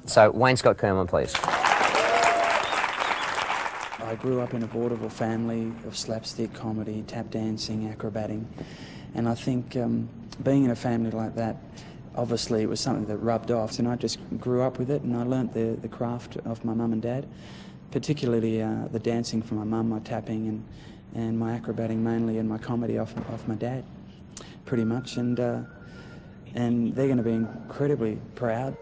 So, Wayne Scott Kermond, please. I grew up in a vaudeville family of slapstick comedy, tap dancing, acrobating, and I think being in a family like that, obviously it was something that rubbed off, and I just grew up with it, and I learnt the craft of my mum and dad, particularly the dancing from my mum, my tapping, and my acrobating mainly, and my comedy off my dad, pretty much, and they're going to be incredibly proud.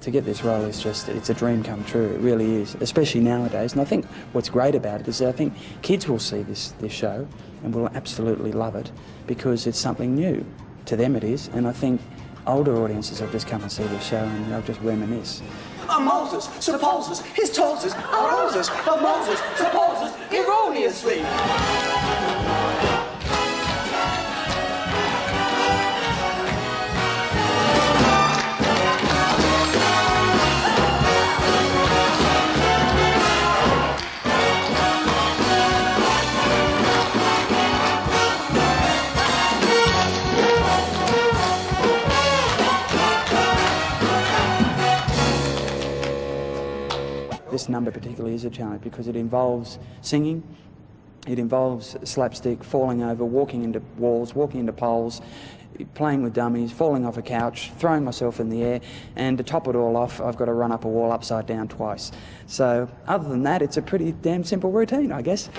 To get this role is just, it's a dream come true, it really is, especially nowadays. And I think what's great about it is that I think kids will see this show and will absolutely love it because it's something new. To them it is, and I think older audiences will just come and see this show and they'll just reminisce. Moses supposes his toes are roses, but Moses supposes erroneously. This number particularly is a challenge because it involves singing, it involves slapstick, falling over, walking into walls, walking into poles, playing with dummies, falling off a couch, throwing myself in the air, and to top it all off, I've got to run up a wall upside down twice. So other than that, it's a pretty damn simple routine, I guess.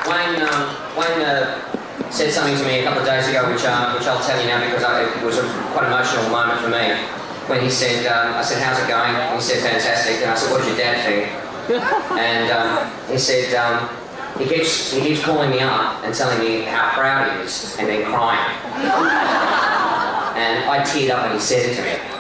Wayne said something to me a couple of days ago, which I'll tell you now because it was a quite emotional moment for me. When he said, I said, how's it going? And he said, fantastic. And I said, what does your dad think? And he said, he keeps calling me up and telling me how proud he is, and then crying. And I teared up when he said it to me.